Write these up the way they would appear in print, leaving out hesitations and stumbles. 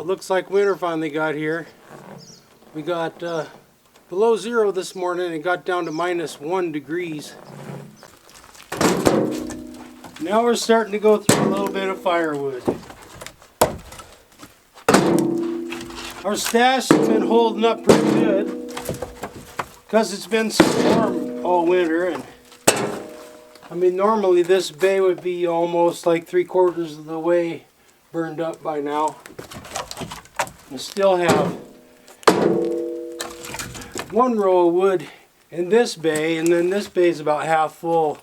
looks like winter finally got here. We got below zero this morning and got down to -1 degrees. Now we're starting to go through a little bit of firewood. Our stash has been holding up pretty good because it's been so warm all winter. And I mean, normally this bay would be almost like 3/4 of the way burned up by now. We still have one row of wood in this bay, and then this bay is about half full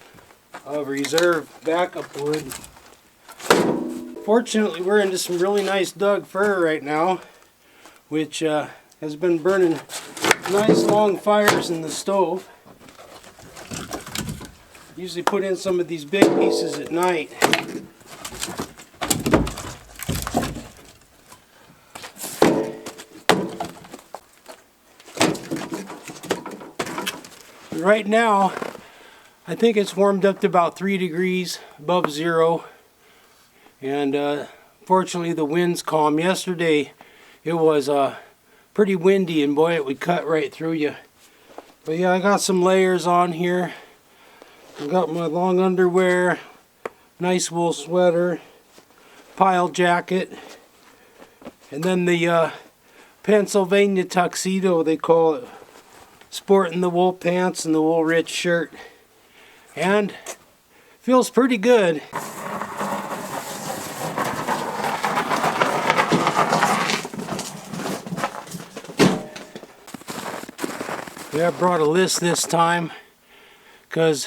of reserve backup wood. Fortunately, we're into some really nice Doug fir right now, which has been burning nice long fires in the stove. Usually put in some of these big pieces at night. Right now, I think it's warmed up to about 3 degrees above zero, and fortunately the wind's calm. Yesterday it was pretty windy, and boy, it would cut right through you. But yeah, I got some layers on here. I got my long underwear, nice wool sweater, pile jacket, and then the Pennsylvania tuxedo, they call it, sporting the wool pants and the wool rich shirt, and feels pretty good. Yeah, I brought a list this time because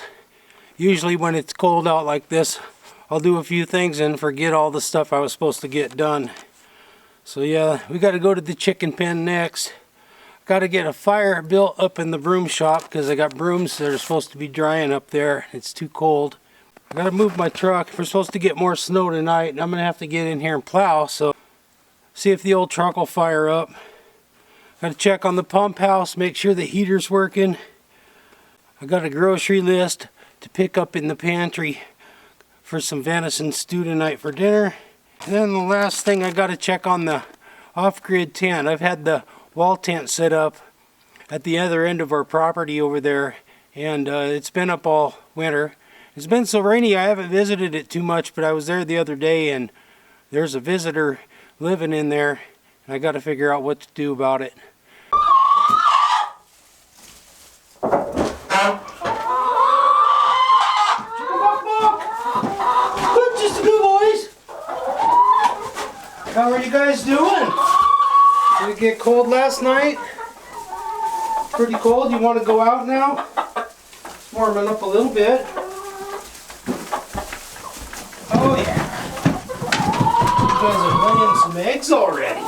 usually when it's cold out like this, I'll do a few things and forget all the stuff I was supposed to get done. So yeah, we got to go to the chicken pen next. Got to get a fire built up in the broom shop because I got brooms that are supposed to be drying up there. It's too cold. I got to move my truck. We're supposed to get more snow tonight, and I'm going to have to get in here and plow. So see if the old truck will fire up. Got to check on the pump house, make sure the heater's working. I got a grocery list to pick up in the pantry for some venison stew tonight for dinner. And then the last thing, I got to check on the off-grid tent. I've had the wall tent set up at the other end of our property over there, and it's been up all winter. It's been so rainy I haven't visited it too much, but I was there the other day and there's a visitor living in there, and I got to figure out what to do about it. Just a good boys. How are you guys doing? Did it get cold last night? Pretty cold. You want to go out now? It's warming up a little bit. Oh yeah. You guys are laying some eggs already.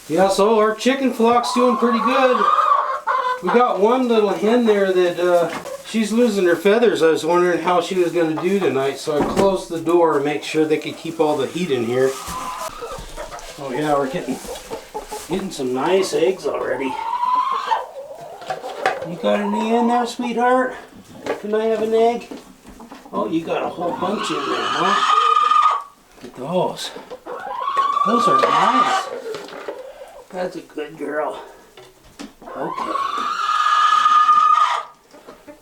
Yeah, so our chicken flock's doing pretty good. We got one little hen there that she's losing her feathers. I was wondering how she was going to do tonight, so I closed the door to make sure they could keep all the heat in here. Oh yeah, we're getting some nice eggs already. You got any in there, sweetheart? Can I have an egg? Oh, you got a whole bunch in there, huh? Look at those. Those are nice. That's a good girl. Okay.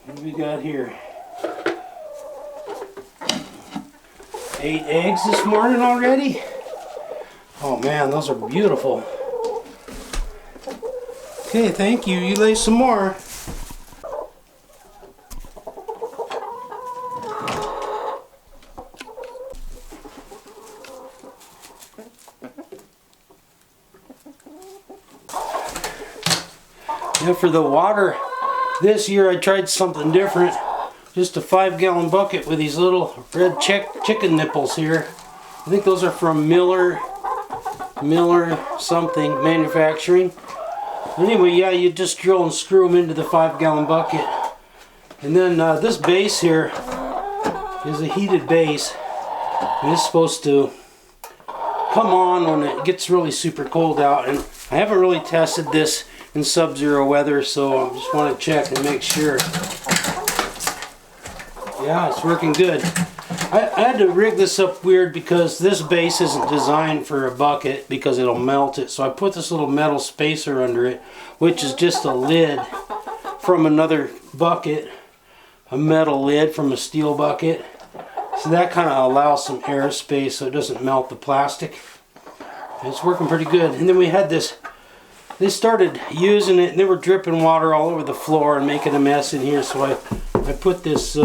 What do we got here? 8 eggs this morning already? Oh man, those are beautiful. Okay, thank you. You lay some more. Yeah, for the water, this year I tried something different. Just a 5-gallon bucket with these little red chicken nipples here. I think those are from Miller something manufacturing. Anyway, yeah, you just drill and screw them into the 5-gallon bucket. And then this base here is a heated base. And it's supposed to come on when it gets really super cold out. And I haven't really tested this in sub-zero weather, so I just want to check and make sure. Yeah, it's working good. I had to rig this up weird because this base isn't designed for a bucket because it'll melt it. So I put this little metal spacer under it, which is just a lid from another bucket, a metal lid from a steel bucket. So that kind of allows some air space so it doesn't melt the plastic. And it's working pretty good. And then we had this, they started using it and they were dripping water all over the floor and making a mess in here. So I put this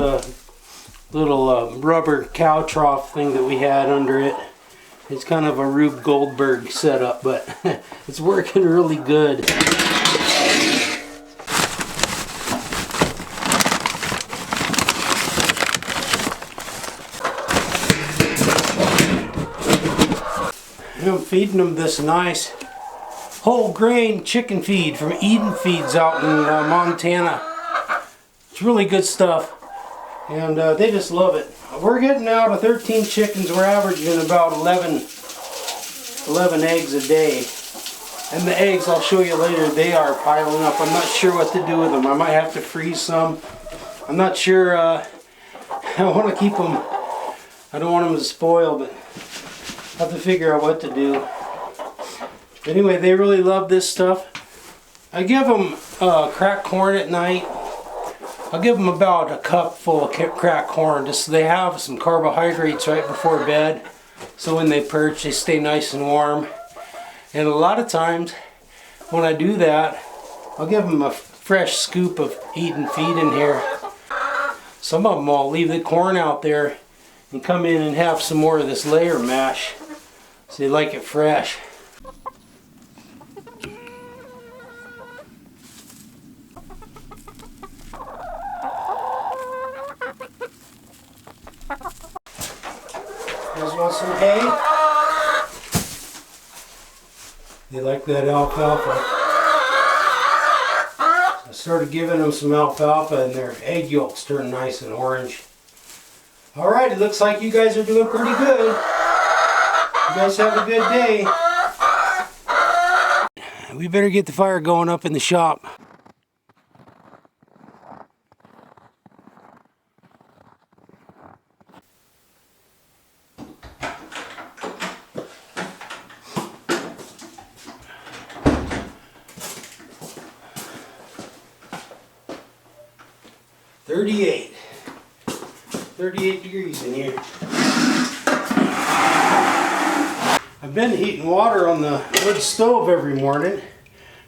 little rubber cow trough thing that we had under it. It's kind of a Rube Goldberg setup, but it's working really good. I'm feeding them this nice whole grain chicken feed from Eden Feeds out in Montana. It's really good stuff. And they just love it. We're getting out of 13 chickens. We're averaging about 11 eggs a day. And the eggs, I'll show you later, they are piling up. I'm not sure what to do with them. I might have to freeze some. I'm not sure. I want to keep them. I don't want them to spoil, but I have to figure out what to do. Anyway, they really love this stuff. I give them cracked corn at night. I'll give them about a cup full of cracked corn just so they have some carbohydrates right before bed. So when they perch, they stay nice and warm. And a lot of times when I do that, I'll give them a fresh scoop of Eden Feed in here. Some of them I'll leave the corn out there and come in and have some more of this layer mash. So they like it fresh. You guys want some hay? They like that alfalfa. I started giving them some alfalfa and their egg yolks turned nice and orange. Alright, it looks like you guys are doing pretty good. You guys have a good day. We better get the fire going up in the shop. $38 degrees in here. I've been heating water on the wood stove every morning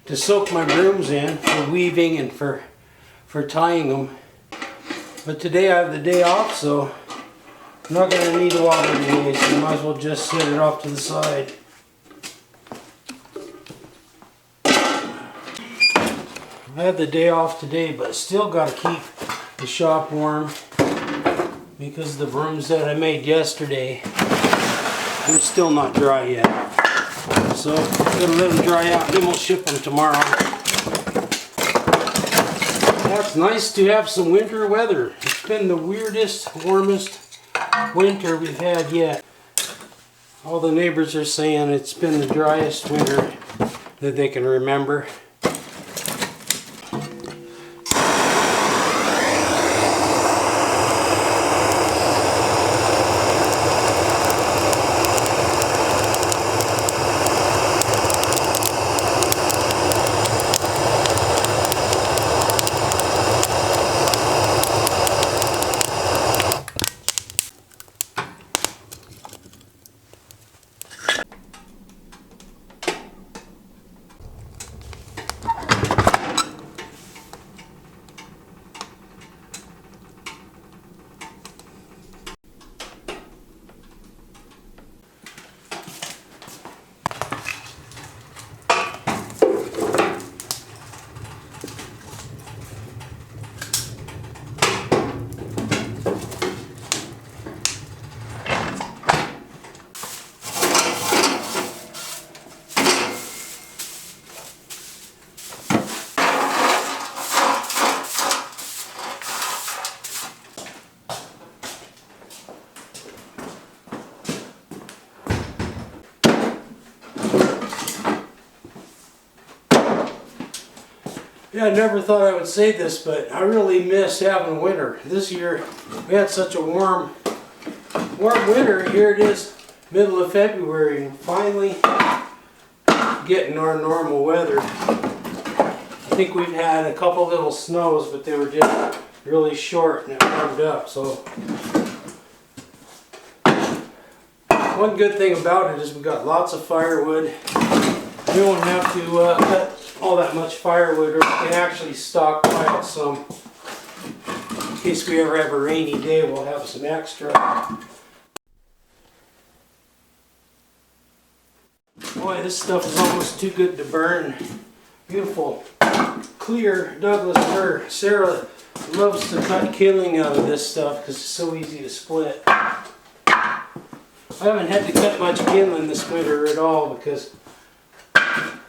to soak my brooms in for weaving and for tying them. But today I have the day off, so I'm not going to need the water today, so I might as well just set it off to the side. I have the day off today, but still got to keep the shop warm because the brooms that I made yesterday, they're still not dry yet. So I'm going to let them dry out and then we'll ship them tomorrow. That's nice to have some winter weather. It's been the weirdest, warmest winter we've had yet. All the neighbors are saying it's been the driest winter that they can remember. Yeah, I never thought I would say this, but I really miss having winter. This year we had such a warm warm winter. Here it is, middle of February, and finally getting our normal weather. I think we've had a couple little snows, but they were just really short and it warmed up. So one good thing about it is we got lots of firewood. We won't have to cut all that much firewood, or we can actually stockpile some. In case we ever have a rainy day, we'll have some extra. Boy, this stuff is almost too good to burn. Beautiful, clear Douglas fir. Sarah loves to cut killing out of this stuff because it's so easy to split. I haven't had to cut much kindling this winter at all because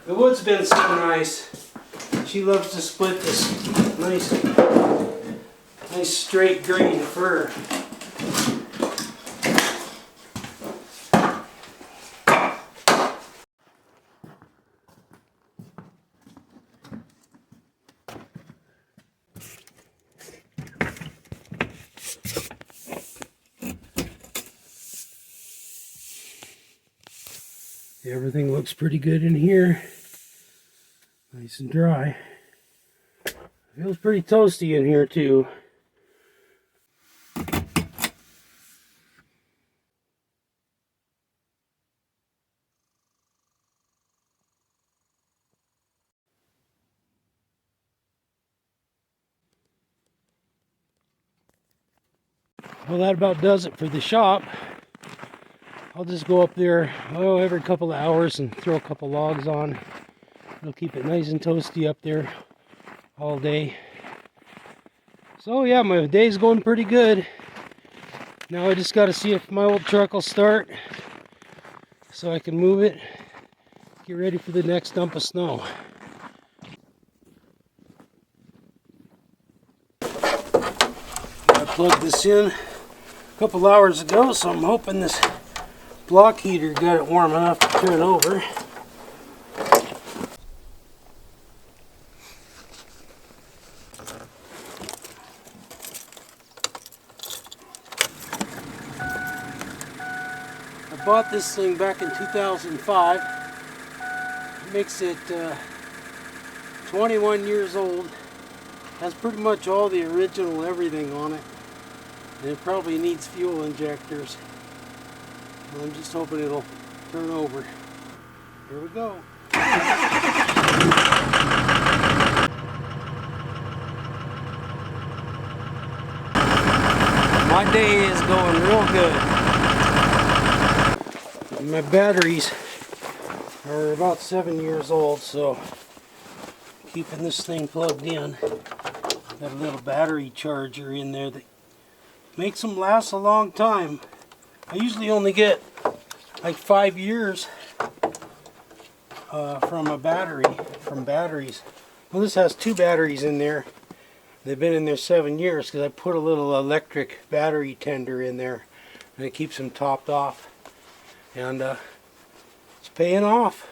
the wood's been so nice. She loves to split this nice straight grain fir. Everything looks pretty good in here. Nice and dry. Feels pretty toasty in here too. Well, that about does it for the shop. I'll just go up there every couple of hours and throw a couple logs on. It'll keep it nice and toasty up there all day. So yeah, my day's going pretty good. Now I just got to see if my old truck will start so I can move it, get ready for the next dump of snow. I plugged this in a couple hours ago, so I'm hoping this block heater got it warm enough to turn over. I bought this thing back in 2005. It makes it 21 years old. Has pretty much all the original everything on it. And it probably needs fuel injectors. I'm just hoping it'll turn over. Here we go. My day is going real good. My batteries are about 7 years old, so keeping this thing plugged in. Got a little battery charger in there that makes them last a long time. I usually only get like 5 years from batteries. Well, this has 2 batteries in there. They've been in there 7 years because I put a little electric battery tender in there and it keeps them topped off. And it's paying off.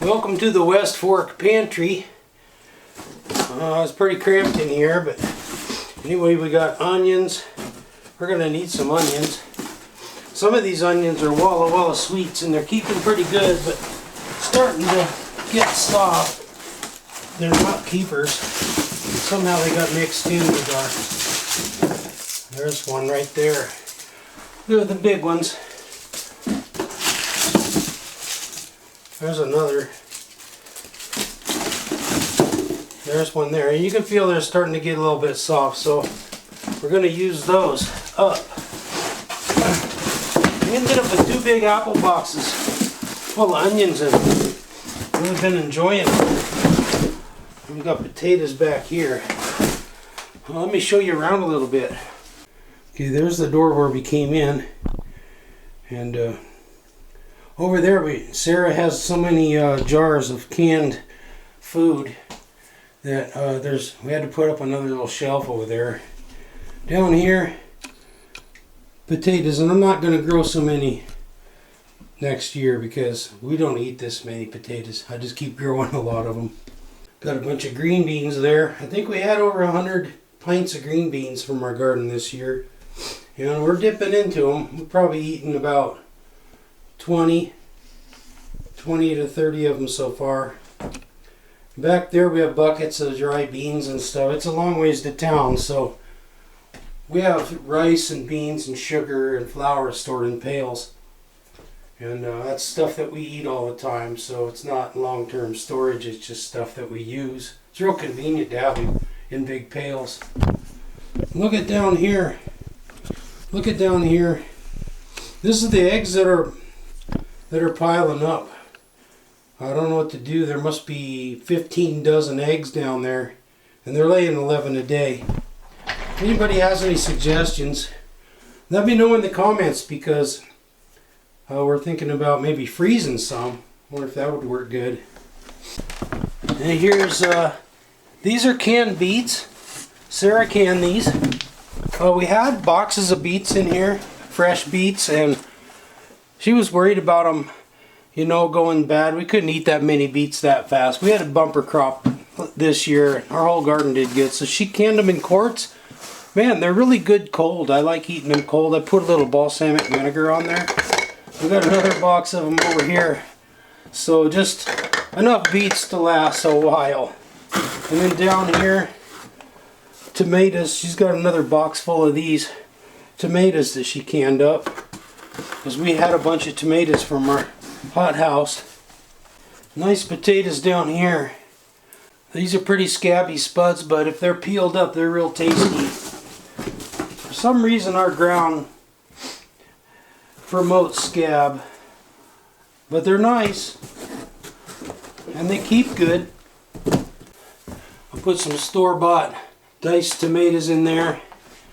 Welcome to the West Fork Pantry. It's pretty cramped in here, but anyway, we got onions. We're going to need some onions. Some of these onions are Walla Walla Sweets, and they're keeping pretty good, but starting to get soft. They're not keepers. Somehow they got mixed in with our... There's one right there. They're the big ones. There's another. There's one there. And you can feel they're starting to get a little bit soft, so we're going to use those up. We ended up with 2 big apple boxes full of onions in them. Really been enjoying it. We've got potatoes back here. Well, let me show you around a little bit. Okay, there's the door where we came in. And over there, Sarah has so many jars of canned food that we had to put up another little shelf over there. Down here, potatoes, and I'm not going to grow so many next year because we don't eat this many potatoes. I just keep growing a lot of them. Got a bunch of green beans there. I think we had over 100 pints of green beans from our garden this year. And we're dipping into them. We're probably eating about 20 to 30 of them so far. Back there we have buckets of dry beans and stuff. It's a long ways to town, so we have rice and beans and sugar and flour stored in pails. And that's stuff that we eat all the time, so it's not long-term storage, it's just stuff that we use. It's real convenient to have them in big pails. Look at down here. Look at down here. This is the eggs that are piling up. I don't know what to do. There must be 15 dozen eggs down there, and they're laying 11 a day. If anybody has any suggestions, let me know in the comments, because we're thinking about maybe freezing some. Wonder if that would work good. And here's these are canned beets. Sarah canned these. We had boxes of beets in here, fresh beets, and she was worried about them, you know, going bad. We couldn't eat that many beets that fast. We had a bumper crop this year. Our whole garden did good, so she canned them in quarts. Man, they're really good cold. I like eating them cold. I put a little balsamic vinegar on there. We got another box of them over here. So just enough beets to last a while. And then down here, tomatoes. She's got another box full of these tomatoes that she canned up, because we had a bunch of tomatoes from our hothouse. Nice potatoes down here. These are pretty scabby spuds, but if they're peeled up, they're real tasty. For some reason our ground promotes scab, but they're nice and they keep good. I'll put some store-bought diced tomatoes in there,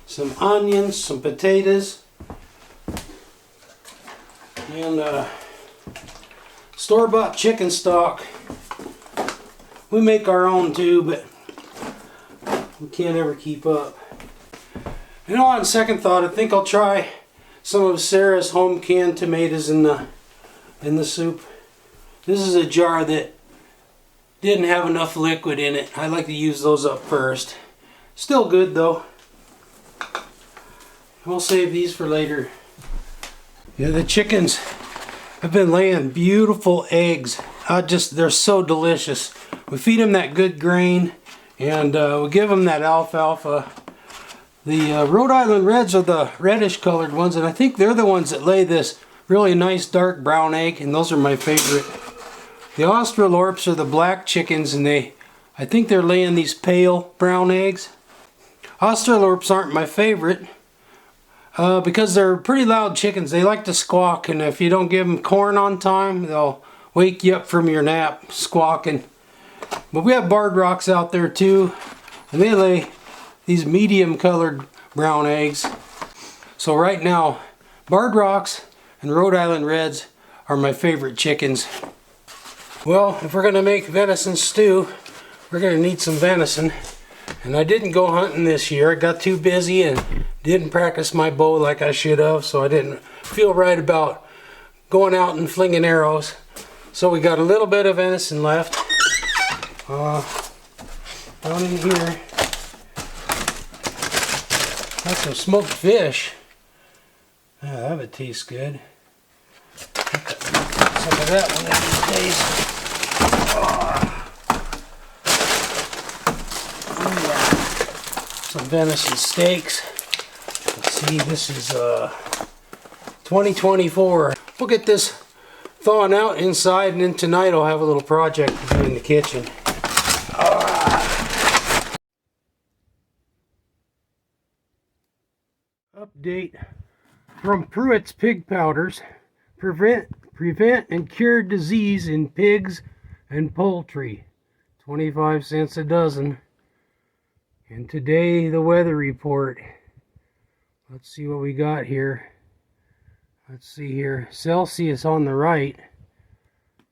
some onions, some potatoes, and store-bought chicken stock. We make our own too, but we can't ever keep up. You know, on second thought, I think I'll try some of Sarah's home canned tomatoes in the soup. This is a jar that didn't have enough liquid in it. I like to use those up first. Still good though. We'll save these for later. Yeah, the chickens have been laying beautiful eggs. They're so delicious. We feed them that good grain, and we give them that alfalfa. The Rhode Island Reds are the reddish colored ones, and I think they're the ones that lay this really nice dark brown egg, and those are my favorite. The Australorps are the black chickens, and I think they're laying these pale brown eggs. Australorps aren't my favorite because they're pretty loud chickens. They like to squawk, and if you don't give them corn on time, they'll wake you up from your nap squawking. But we have barred rocks out there too, and they lay these medium colored brown eggs. So right now, barred rocks and Rhode Island Reds are my favorite chickens. Well, if we're gonna make venison stew, we're gonna need some venison. And I didn't go hunting this year. I got too busy and didn't practice my bow like I should have, so I didn't feel right about going out and flinging arrows. So we got a little bit of venison left. Down in here, got some smoked fish. Yeah, that would taste good. Some of that one of these days. Some venison steaks. Let's see, this is 2024. We'll get this thawing out inside, and then tonight I'll have a little project to do in the kitchen. Update from Pruitt's Pig Powders. Prevent and cure disease in pigs and poultry. 25 cents a dozen. And today the weather report. Let's see what we got here. Let's see here. Celsius on the right.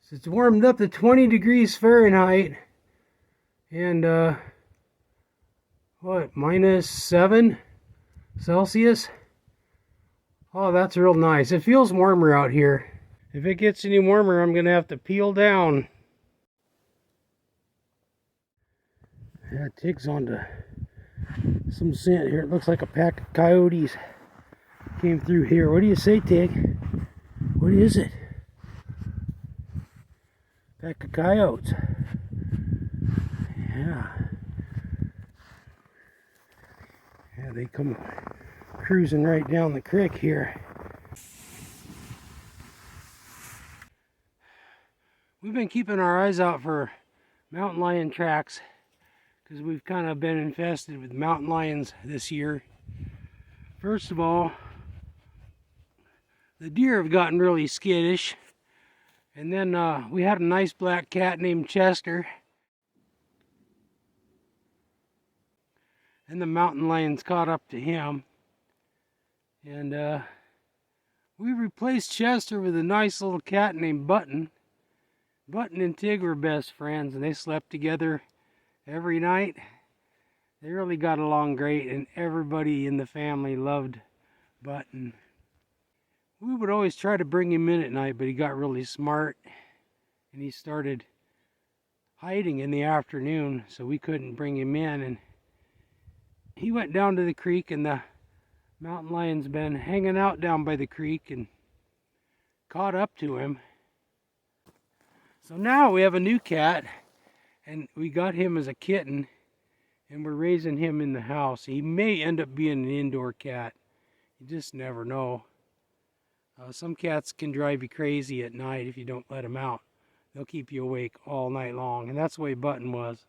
So it's warmed up to 20 degrees Fahrenheit. And -7 Celsius. Oh, that's real nice. It feels warmer out here. If it gets any warmer, I'm gonna have to peel down. Yeah, Tig's onto some scent here. It looks like a pack of coyotes came through here. What do you say, Tig? What is it? Pack of coyotes. Yeah. Yeah, they come cruising right down the creek here. We've been keeping our eyes out for mountain lion tracks because we've kind of been infested with mountain lions this year. First of all, the deer have gotten really skittish. And then we had a nice black cat named Chester. And the mountain lions caught up to him. And we replaced Chester with a nice little cat named Button. Button and Tig were best friends, and they slept together every night. They really got along great, and everybody in the family loved Button. We would always try to bring him in at night, but he got really smart, and he started hiding in the afternoon, so we couldn't bring him in. And he went down to the creek, and the mountain lion's been hanging out down by the creek and caught up to him. So now we have a new cat, and we got him as a kitten, and we're raising him in the house. He may end up being an indoor cat. You just never know. Some cats can drive you crazy at night if you don't let them out. They'll keep you awake all night long, and that's the way Button was.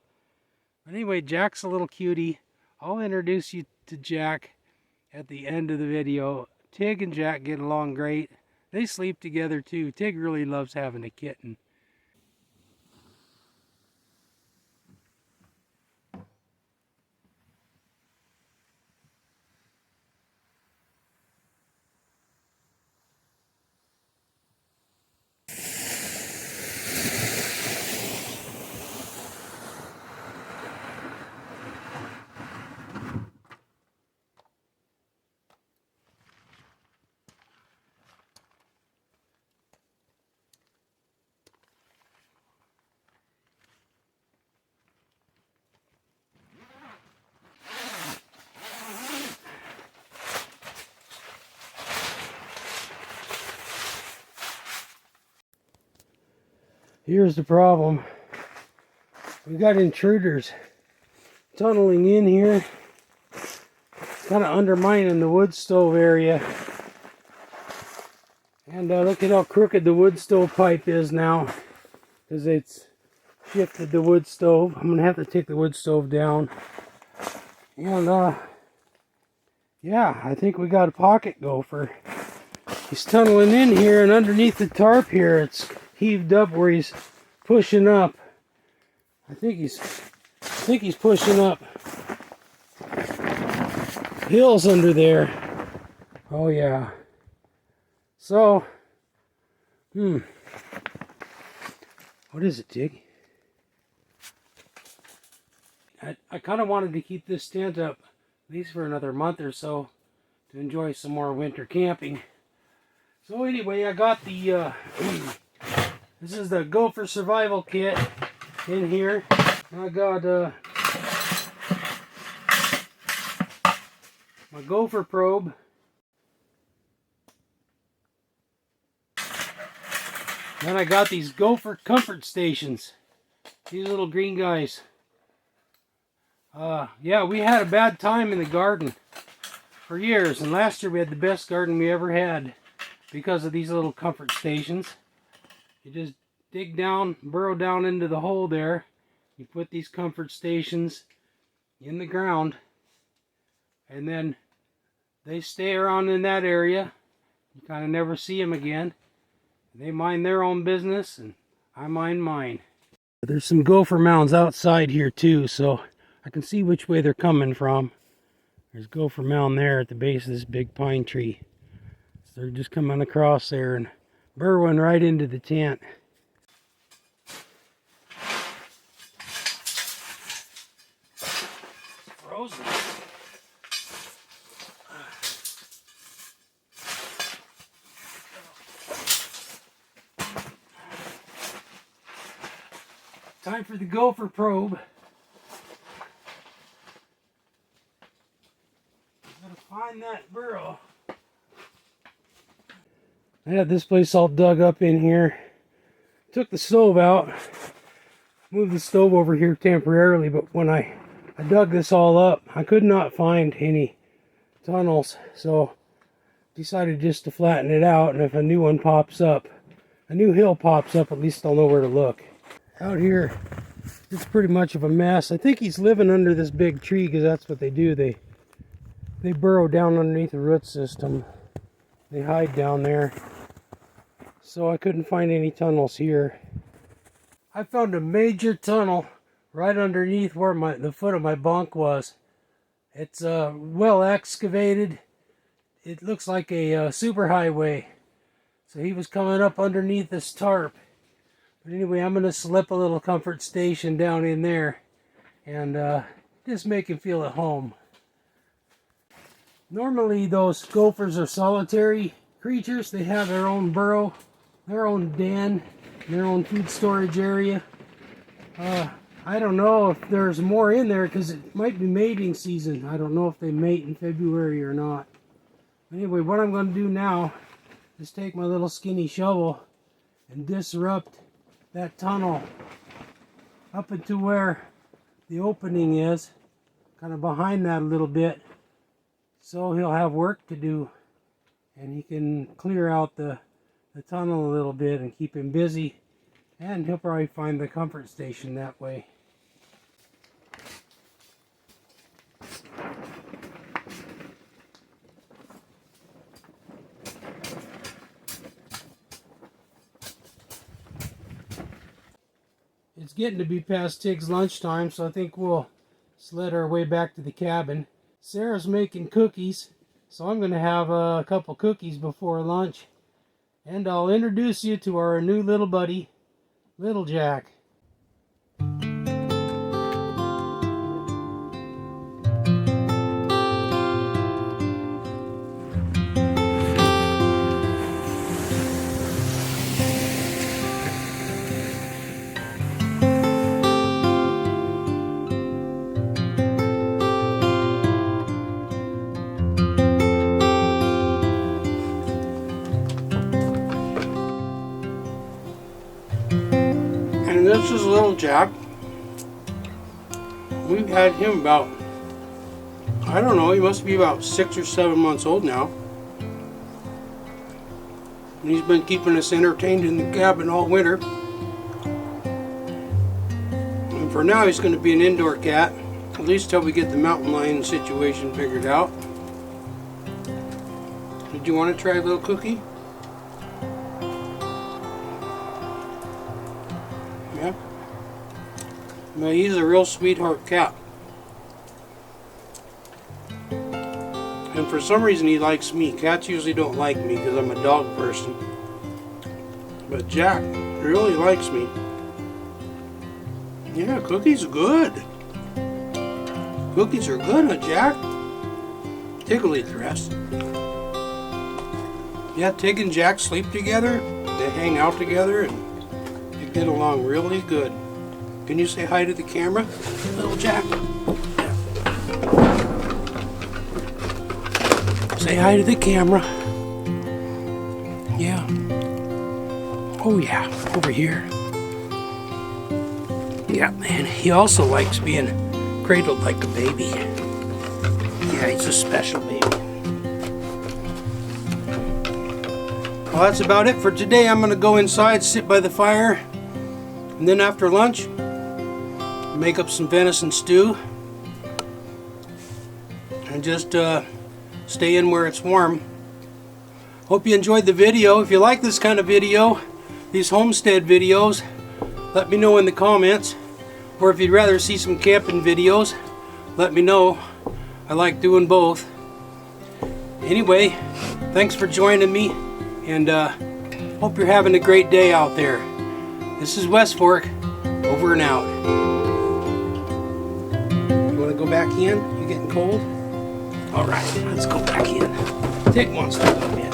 But anyway, Jack's a little cutie. I'll introduce you to Jack at the end of the video. Tig and Jack get along great. They sleep together too. Tig really loves having a kitten. Here's the problem. We got intruders tunneling in here, kind of undermining the wood stove area. And look at how crooked the wood stove pipe is now, because it's shifted the wood stove. I'm gonna have to take the wood stove down. And yeah, I think we got a pocket gopher. He's tunneling in here, and underneath the tarp here, it's heaved up where he's pushing up. I think he's pushing up hills under there. Oh yeah. So, what is it, Tig? I kind of wanted to keep this tent up at least for another month or so to enjoy some more winter camping. So anyway, I got the this is the gopher survival kit in here. I got my gopher probe. Then I got these gopher comfort stations. These little green guys. Yeah, we had a bad time in the garden for years, and last year we had the best garden we ever had because of these little comfort stations. You just dig down, burrow down into the hole there. You put these comfort stations in the ground, and then they stay around in that area. You kind of never see them again. They mind their own business, and I mind mine. There's some gopher mounds outside here too, so I can see which way they're coming from. There's gopher mound there at the base of this big pine tree. So they're just coming across there and burrowing right into the tent. Frozen. Time for the gopher probe. Gotta find that burrow. I had this place all dug up in here. Took the stove out. Moved the stove over here temporarily, but when I dug this all up, I could not find any tunnels, so decided just to flatten it out, and if a new one pops up, a new hill pops up, at least I'll know where to look. Out here, it's pretty much of a mess. I think he's living under this big tree because that's what they do. They burrow down underneath the root system. They hide down there. So I couldn't find any tunnels here. I found a major tunnel right underneath where the foot of my bunk was. It's well excavated. It looks like a superhighway. So he was coming up underneath this tarp. But anyway, I'm going to slip a little comfort station down in there and just make him feel at home. Normally those gophers are solitary creatures. They have their own burrow, their own den, their own food storage area. I don't know if there's more in there because it might be mating season. I don't know if they mate in February or not. Anyway, what I'm going to do now is take my little skinny shovel and disrupt that tunnel up into where the opening is, kind of behind that a little bit, so he'll have work to do and he can clear out the tunnel a little bit and keep him busy, and he'll probably find the comfort station that way. It's getting to be past Tig's lunchtime, so I think we'll sled our way back to the cabin. Sarah's making cookies, so I'm going to have a couple cookies before lunch. And I'll introduce you to our new little buddy, Little Jack. And this is Little Jack. We've had him about, I don't know, he must be about 6 or 7 months old now. And he's been keeping us entertained in the cabin all winter. And for now he's going to be an indoor cat, at least till we get the mountain lion situation figured out. Did you want to try a little cookie? Yeah. Well, he's a real sweetheart cat. And for some reason he likes me. Cats usually don't like me because I'm a dog person. But Jack really likes me. Yeah, cookies are good. Cookies are good, huh, Jack? Tig will eat the rest. Yeah, Tig and Jack sleep together. They hang out together and they get along really good. Can you say hi to the camera, Little Jack? Say hi to the camera. Yeah. Oh yeah, over here. Yeah, and he also likes being cradled like a baby. Yeah, he's a special baby. Well, that's about it for today. I'm going to go inside, sit by the fire, and then after lunch, make up some venison stew. And just stay in where it's warm. Hope you enjoyed the video. If you like this kind of video, these homestead videos, let me know in the comments. Or if you'd rather see some camping videos, let me know. I like doing both. Anyway, thanks for joining me, and hope you're having a great day out there. This is West Fork, over and out. You want to go back in? You getting cold? All right, let's go back in. Tig wants to go in.